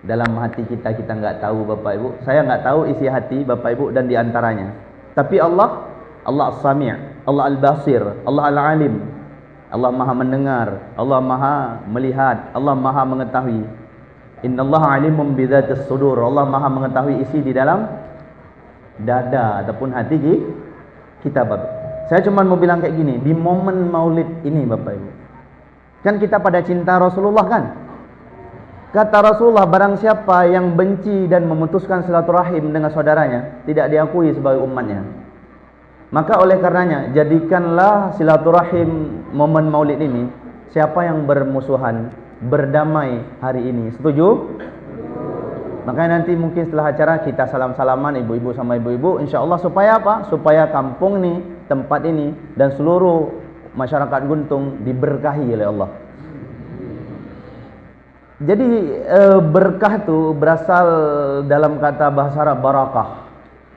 Dalam hati kita nggak tahu Bapak Ibu. Saya nggak tahu isi hati Bapak Ibu dan diantaranya. Tapi Allah As-Sami', Allah Al-Basir, Allah Al-Alim. Allah Maha mendengar, Allah Maha melihat, Allah Maha mengetahui. Innallaha alimun bidzatis sudur. Allah Maha mengetahui isi di dalam dada ataupun hati kita Bapak. Saya cuma mau bilang kayak gini, di momen Maulid ini Bapak Ibu, kan kita pada cinta Rasulullah kan? Kata Rasulullah, barang siapa yang benci dan memutuskan silaturahim dengan saudaranya, tidak diakui sebagai umatnya. Maka oleh karenanya, jadikanlah silaturahim momen Maulid ini, siapa yang bermusuhan, berdamai hari ini. Setuju? Makanya nanti mungkin setelah acara kita salam-salaman ibu-ibu sama ibu-ibu, insya Allah supaya apa? Supaya kampung ini, tempat ini, dan seluruh masyarakat Guntung diberkahi oleh Allah. Jadi berkah itu berasal dalam kata bahasa Arab barakah.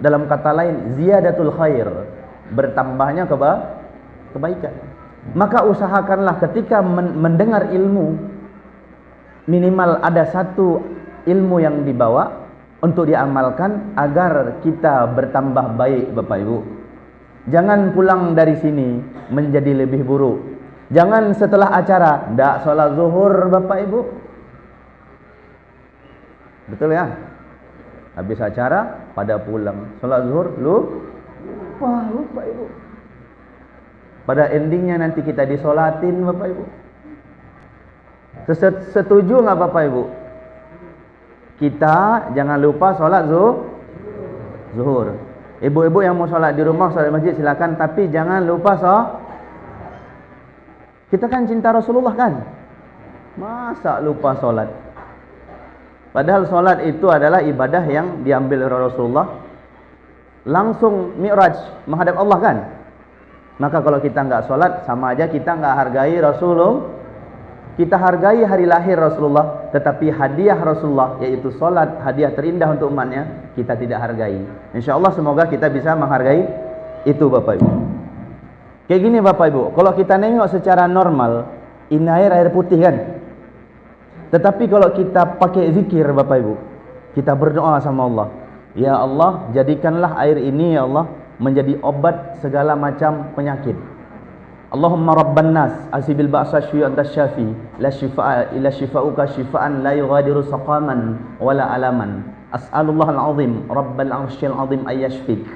Dalam kata lain ziyadatul khair, bertambahnya kebaikan. Maka usahakanlah ketika mendengar ilmu, minimal ada satu ilmu yang dibawa untuk diamalkan agar kita bertambah baik Bapak Ibu. Jangan pulang dari sini menjadi lebih buruk. Jangan setelah acara ndak sholat zuhur Bapak Ibu. Betul ya? Habis acara pada pulang sholat zuhur lupa Ibu. Pada endingnya nanti kita disolatin Bapak Ibu. Setuju nggak Bapak Ibu? Kita jangan lupa sholat zuhur. Ibu-ibu yang mau sholat di rumah, sholat di masjid silakan, tapi jangan lupa kita kan cinta Rasulullah kan? Masa lupa sholat? Padahal sholat itu adalah ibadah yang diambil oleh Rasulullah langsung mi'raj menghadap Allah kan. Maka kalau kita nggak sholat, sama aja kita nggak hargai Rasulullah. Kita hargai hari lahir Rasulullah, tetapi hadiah Rasulullah yaitu sholat, hadiah terindah untuk umatnya, kita tidak hargai. Insya Allah semoga kita bisa menghargai itu Bapak Ibu. Kayak gini Bapak Ibu, kalau kita nengok secara normal, ini air putih kan. Tetapi kalau kita pakai zikir Bapak Ibu, kita berdoa sama Allah, ya Allah jadikanlah air ini ya Allah menjadi obat segala macam penyakit. Allahumma rabban nas asibil ba'sa syu'an tasyafi la shifaa illa shifauka shifaan la yughadiru saqaman wala alaman. As'alullah al-azim rabbal arsyil azim ayyashfik.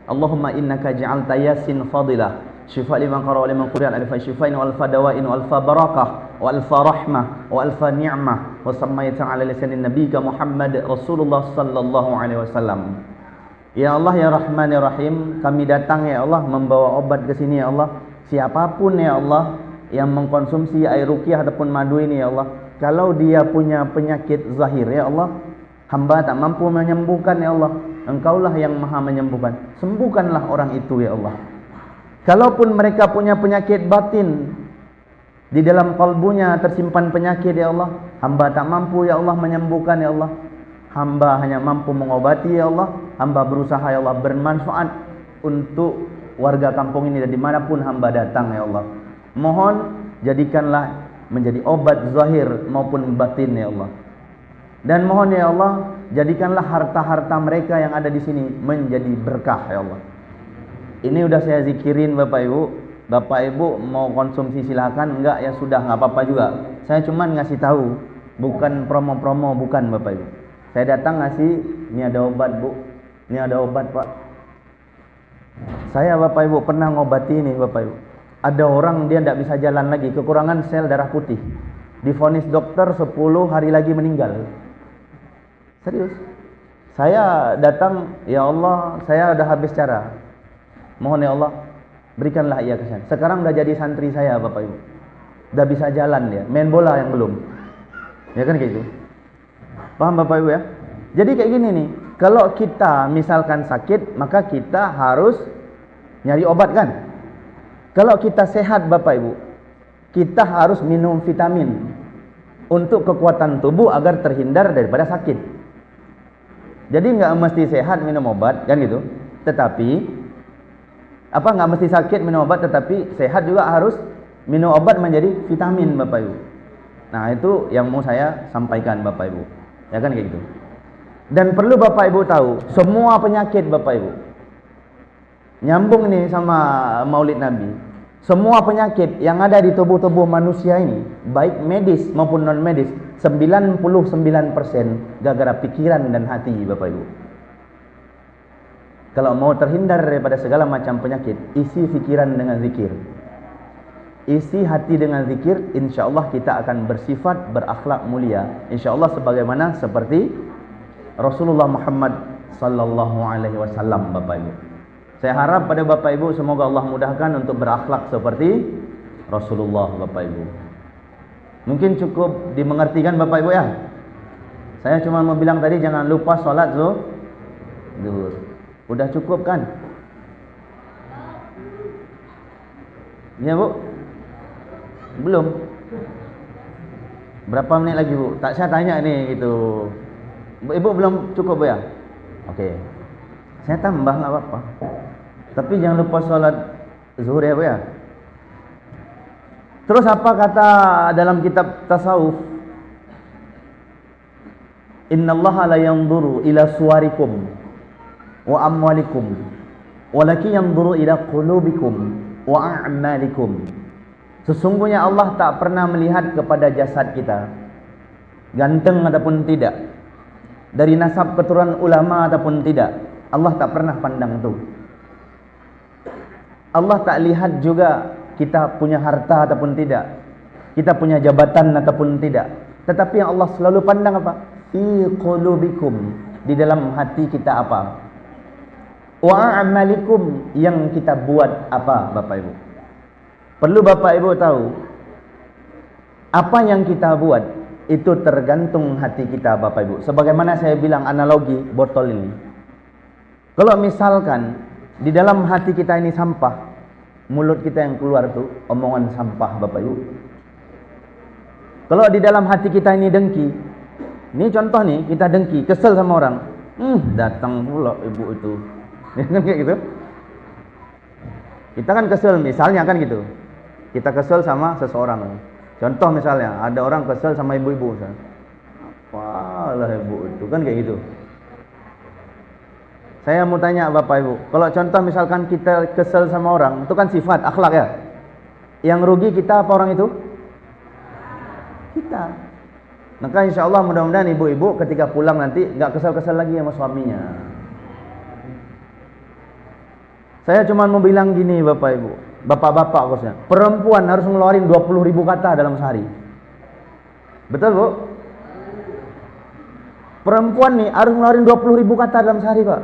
Allahumma innaka ja'alta yasin fadilah syifa liman qara wa liman quri'an alfa shifain wa alfa dawain wa alfa barakah wa alfa rahmah wa alfa ni'mah wa sammaita ala lisanin nabiyika Muhammad Rasulullah sallallahu alaihi wasallam. Ya Allah ya Rahman ya Rahim, kami datang ya Allah membawa obat ke sini ya Allah. Siapapun ya Allah yang mengkonsumsi air ruqyah ataupun madu ini ya Allah, kalau dia punya penyakit zahir ya Allah, hamba tak mampu menyembuhkan ya Allah, Engkaulah yang maha menyembuhkan, sembuhkanlah orang itu ya Allah. Kalaupun mereka punya penyakit batin, di dalam kalbunya tersimpan penyakit ya Allah, hamba tak mampu ya Allah menyembuhkan ya Allah, hamba hanya mampu mengobati ya Allah, hamba berusaha ya Allah bermanfaat untuk warga kampung ini dan dimanapun hamba datang ya Allah. Mohon jadikanlah menjadi obat zahir maupun batin ya Allah. Dan mohon ya Allah jadikanlah harta-harta mereka yang ada di sini menjadi berkah ya Allah. Ini udah saya zikirin Bapak Ibu. Bapak Ibu mau konsumsi silakan, enggak ya sudah, enggak apa-apa juga. Saya cuman ngasih tahu, bukan promo-promo, bukan Bapak Ibu. Saya datang ngasih, ini ada obat Bu, ini ada obat Pak. Saya Bapak Ibu pernah ngobati ini Bapak Ibu. Ada orang dia tidak bisa jalan lagi, kekurangan sel darah putih. Divonis dokter 10 hari lagi meninggal. Serius. Saya datang, ya Allah, saya udah habis cara. Mohon ya Allah, berikanlah ia kesan. Sekarang udah jadi santri saya Bapak Ibu. Udah bisa jalan dia, main bola yang belum. Ya kan kayak gitu. Paham Bapak Ibu ya? Jadi kayak gini nih, kalau kita misalkan sakit, maka kita harus nyari obat kan? Kalau kita sehat Bapak Ibu, kita harus minum vitamin untuk kekuatan tubuh agar terhindar daripada sakit. Jadi nggak mesti sehat minum obat kan gitu. Tetapi nggak mesti sakit minum obat, tetapi sehat juga harus minum obat menjadi vitamin Bapak Ibu. Nah itu yang mau saya sampaikan Bapak Ibu. Ya kan kayak gitu. Dan perlu Bapak Ibu tahu, semua penyakit Bapak Ibu, nyambung nih sama Maulid Nabi. Semua penyakit yang ada di tubuh-tubuh manusia ini, baik medis maupun non medis, 99% gara-gara pikiran dan hati Bapak Ibu. Kalau mau terhindar daripada segala macam penyakit, isi pikiran dengan zikir, isi hati dengan zikir, insya Allah kita akan bersifat berakhlak mulia. Insya Allah sebagaimana seperti Rasulullah Muhammad sallallahu alaihi wasallam Bapak Ibu. Saya harap pada Bapak Ibu semoga Allah mudahkan untuk berakhlak seperti Rasulullah Bapak Ibu. Mungkin cukup dimengertikan Bapak Ibu ya. Saya cuma mau bilang tadi jangan lupa sholat zuhur. Udah cukup kan? Ya Bu? Belum? Berapa menit lagi Bu? Tak saya tanya nih gitu. Ibu belum cukup Bu ya? Oke. Saya tambah nggak apa-apa. Tapi jangan lupa sholat zuhur ya Bu ya. Terus apa kata dalam kitab tasawuf? Innallaha la yanzuru ila suwarikum wa amwalikum walakin yanzuru ila qulubikum wa a'malikum. Sesungguhnya Allah tak pernah melihat kepada jasad kita, ganteng ataupun tidak, dari nasab keturunan ulama ataupun tidak. Allah tak pernah pandang itu. Allah tak lihat juga kita punya harta ataupun tidak, kita punya jabatan ataupun tidak. Tetapi yang Allah selalu pandang apa? Fi qulubikum, di dalam hati kita apa? Wa a'malikum, yang kita buat apa Bapak Ibu. Perlu Bapak Ibu tahu, apa yang kita buat itu tergantung hati kita Bapak Ibu. Sebagaimana saya bilang analogi botol ini. Kalau misalkan di dalam hati kita ini sampah, mulut kita yang keluar tuh omongan sampah Bapak Ibu. Kalau di dalam hati kita ini dengki, ini contoh nih, kita dengki, kesel sama orang, datang pula ibu itu, kan kayak gitu. Kita kan kesel, misalnya kan gitu. Kita kesel sama seseorang. Contoh misalnya, ada orang kesel sama ibu-ibu, apalah ibu itu, kan kayak gitu. Saya mau tanya Bapak Ibu, kalau contoh misalkan kita kesel sama orang, itu kan sifat, akhlak ya. Yang rugi kita apa orang itu? Kita. Maka insya Allah mudah-mudahan ibu-ibu ketika pulang nanti nggak kesel-kesel lagi sama suaminya. Saya cuma mau bilang gini Bapak Ibu, bapak-bapak khususnya, perempuan harus ngeluarin 20.000 kata dalam sehari. Betul Bu? Perempuan nih harus ngeluarin 20.000 kata dalam sehari Pak.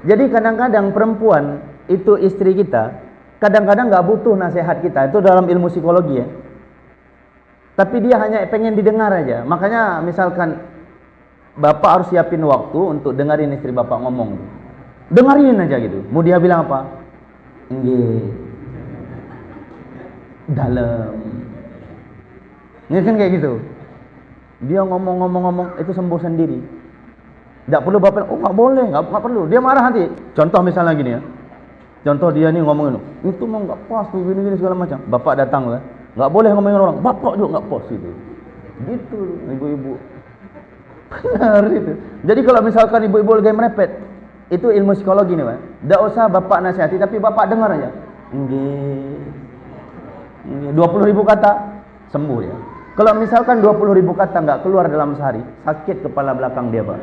Jadi kadang-kadang perempuan itu istri kita, kadang-kadang nggak butuh nasihat kita, itu dalam ilmu psikologi ya. Tapi dia hanya pengen didengar aja. Makanya misalkan bapak harus siapin waktu untuk dengerin istri bapak ngomong. Dengerin aja gitu. Mau dia bilang apa? Nggih. Dalam. Ini kan kayak gitu. Dia ngomong itu sembuh sendiri. Tidak perlu bapak, oh nggak boleh, nggak perlu. Dia marah nanti. Contoh misalnya gini ya. Contoh dia nih ngomongin, itu mau nggak pas, gini segala macam. Bapak datang lah, nggak boleh ngomongin orang. Bapak juga nggak pas gitu. Gitu ibu-ibu. Benar itu. Jadi kalau misalkan ibu-ibu lagi merepet, itu ilmu psikologi nih, Pak. Enggak usah bapak nasihati, tapi bapak dengar aja. Nggih. 20.000 kata sembuh ya. Kalau misalkan 20.000 kata enggak keluar dalam sehari, sakit kepala belakang dia, Pak.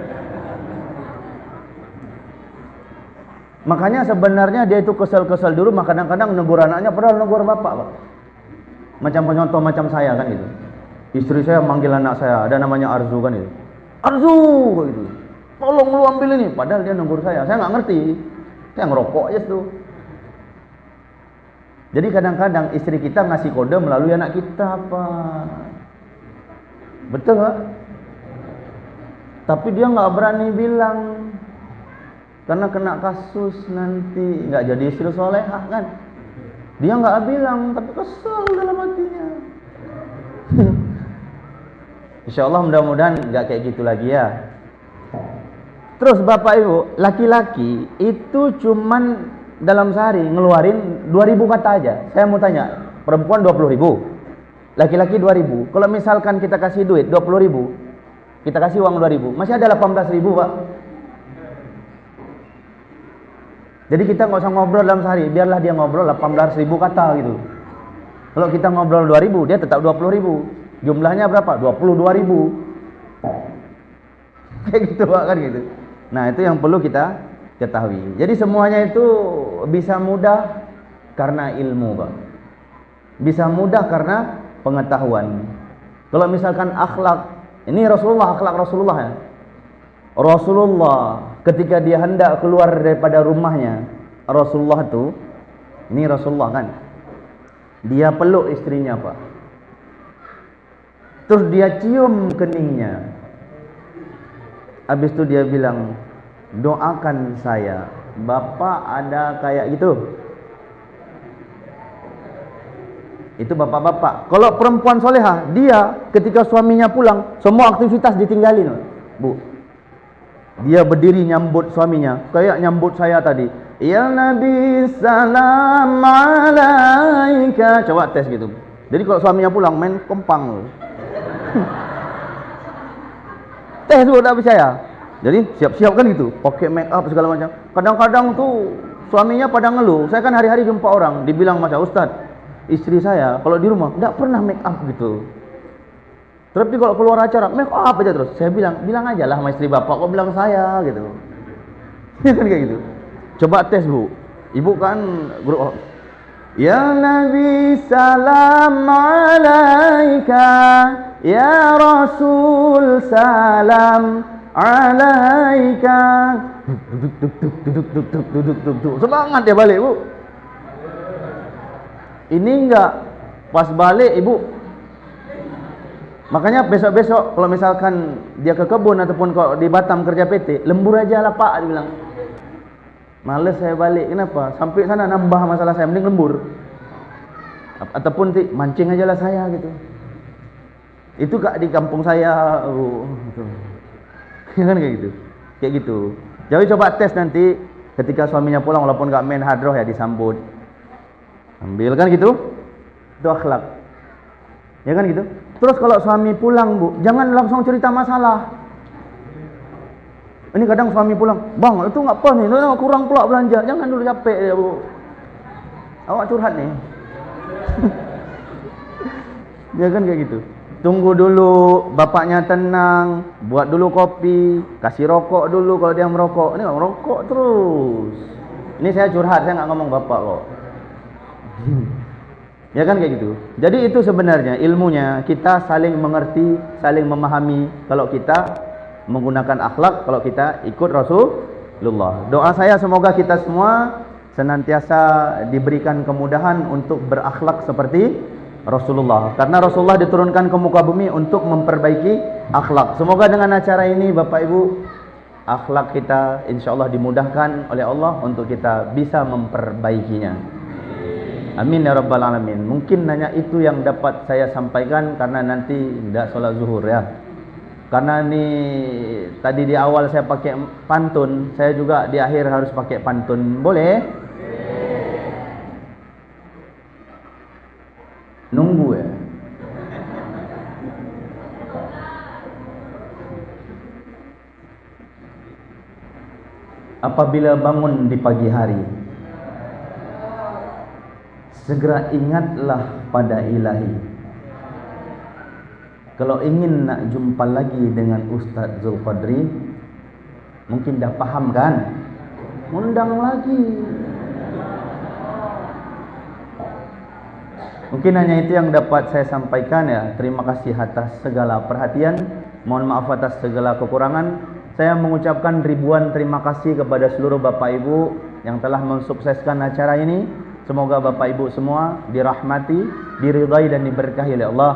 Makanya sebenarnya dia itu kesel-kesel dulu, kadang-kadang negur anaknya padahal negur bapak, Pak. Macam contoh macam saya kan gitu. Istri saya manggil anak saya, ada namanya Arzu kan itu. Arzu gitu. Tolong lu ambil ini, padahal dia negur saya nggak ngerti. Saya ngerokok aja tuh. Jadi kadang-kadang istri kita ngasih kode melalui anak kita, Pak. Betul, Pak? Tapi dia nggak berani bilang. Karena kena kasus nanti nggak jadi istri solehah kan. Dia nggak bilang, tapi kesel dalam hatinya. Insya Allah mudah-mudahan nggak kayak gitu lagi ya. Terus Bapak Ibu, laki-laki itu cuman dalam sehari ngeluarin 2.000 kata aja. Saya mau tanya, perempuan 20.000, laki-laki 2.000. Kalau misalkan kita kasih duit 20.000, kita kasih uang 2.000, masih ada 18.000, Pak. Jadi kita nggak usah ngobrol dalam sehari, biarlah dia ngobrol 18.000 kata gitu. Kalau kita ngobrol 2.000, dia tetap 20.000. Jumlahnya berapa? 22.000. Kayak gitu, Pak, kan gitu. Nah, itu yang perlu kita ketahui. Jadi semuanya itu bisa mudah karena ilmu, Pak. Bisa mudah karena pengetahuan. Kalau misalkan akhlak, ini Rasulullah, akhlak Rasulullah ya. Rasulullah ketika dia hendak keluar daripada rumahnya, Rasulullah itu, ini Rasulullah kan, dia peluk istrinya, Pak. Terus dia cium keningnya. Habis itu dia bilang, doakan saya, Bapak ada kayak gitu. Itu bapak-bapak. Kalau perempuan solehah, dia ketika suaminya pulang, semua aktivitas ditinggalin, Bu. Dia berdiri nyambut suaminya, kayak nyambut saya tadi. Ya Nabi salam alaika. Coba tes gitu. Jadi kalau suaminya pulang main kempang. Tes lu tak percaya. Jadi siap-siap kan gitu, pakai make up segala macam. Kadang-kadang tuh suaminya pada ngeluh. Saya kan hari-hari jumpa orang, dibilang masa Ustaz, istri saya kalau di rumah enggak pernah make up gitu. Tapi kalau keluar acara make up aja terus. Saya bilang aja lah sama istri bapak, kok bilang saya gitu. Ya kan kayak gitu. Coba tes, Bu. Ibu kan grup. Ya Nabi salam alaika, ya Rasul salam alaika. Duduk. Semangat dia balik, Bu. Ini enggak pas balik, Ibu. Makanya besok-besok kalau misalkan dia ke kebun ataupun kalau di Batam kerja PT, lembur aja lah, Pak, dia bilang. Males saya balik, kenapa? Sampai sana nambah masalah saya, mending lembur. Ataupun mancing aja lah saya gitu. Itu Kak di kampung saya, gitu. Ya kan kayak gitu. Kayak gitu. Jadi coba tes nanti ketika suaminya pulang walaupun enggak main hadroh ya disambut. Ambil kan gitu. Itu akhlak. Ya kan gitu. Terus kalau suami pulang, Bu, jangan langsung cerita masalah. Ini kadang suami pulang, bang itu nggak apa nih, kurang pula belanja. Jangan dulu, capek ya, Bu. Awak curhat nih. Ya kan kayak gitu. Tunggu dulu, bapaknya tenang, buat dulu kopi, kasih rokok dulu kalau dia merokok. Ini nggak merokok terus. Ini saya curhat, saya nggak ngomong bapak kok. Ya kan kayak gitu. Jadi itu sebenarnya ilmunya kita saling mengerti, saling memahami. Kalau kita menggunakan akhlak, kalau kita ikut Rasulullah. Doa saya semoga kita semua senantiasa diberikan kemudahan untuk berakhlak seperti Rasulullah. Karena Rasulullah diturunkan ke muka bumi untuk memperbaiki akhlak. Semoga dengan acara ini Bapak Ibu, akhlak kita insyaallah dimudahkan oleh Allah untuk kita bisa memperbaikinya. Amin ya rabbal alamin. Mungkin hanya itu yang dapat saya sampaikan karena nanti tidak sholat zuhur ya. Karena ini tadi di awal saya pakai pantun, saya juga di akhir harus pakai pantun. Boleh? Nunggu ya. apabila bangun di pagi hari, segera ingatlah pada Ilahi. Kalau ingin nak jumpa lagi dengan Ustaz Zulqadri, mungkin dah paham kan? Undang lagi. Mungkin hanya itu yang dapat saya sampaikan ya. Terima kasih atas segala perhatian. Mohon maaf atas segala kekurangan. Saya mengucapkan ribuan terima kasih kepada seluruh Bapak Ibu yang telah mensukseskan acara ini. Semoga Bapak Ibu semua dirahmati, diridai dan diberkahi oleh Allah.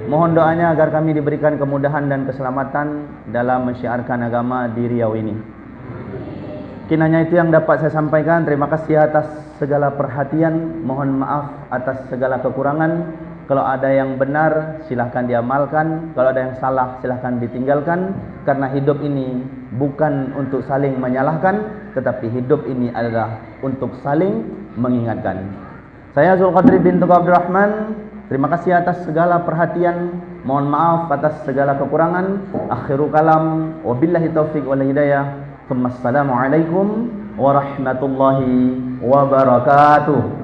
Mohon doanya agar kami diberikan kemudahan dan keselamatan dalam mensyiarkan agama di Riau ini. Mungkin hanya itu yang dapat saya sampaikan. Terima kasih atas segala perhatian. Mohon maaf atas segala kekurangan. Kalau ada yang benar, silahkan diamalkan. Kalau ada yang salah, silahkan ditinggalkan. Karena hidup ini bukan untuk saling menyalahkan, tetapi hidup ini adalah untuk saling mengingatkan. Saya Zulqadri bin Tuqa Abdurrahman. Terima kasih atas segala perhatian. Mohon maaf atas segala kekurangan. Akhiru kalam. Wabillahi taufiq wal hidayah. Assalamualaikum warahmatullahi wabarakatuh.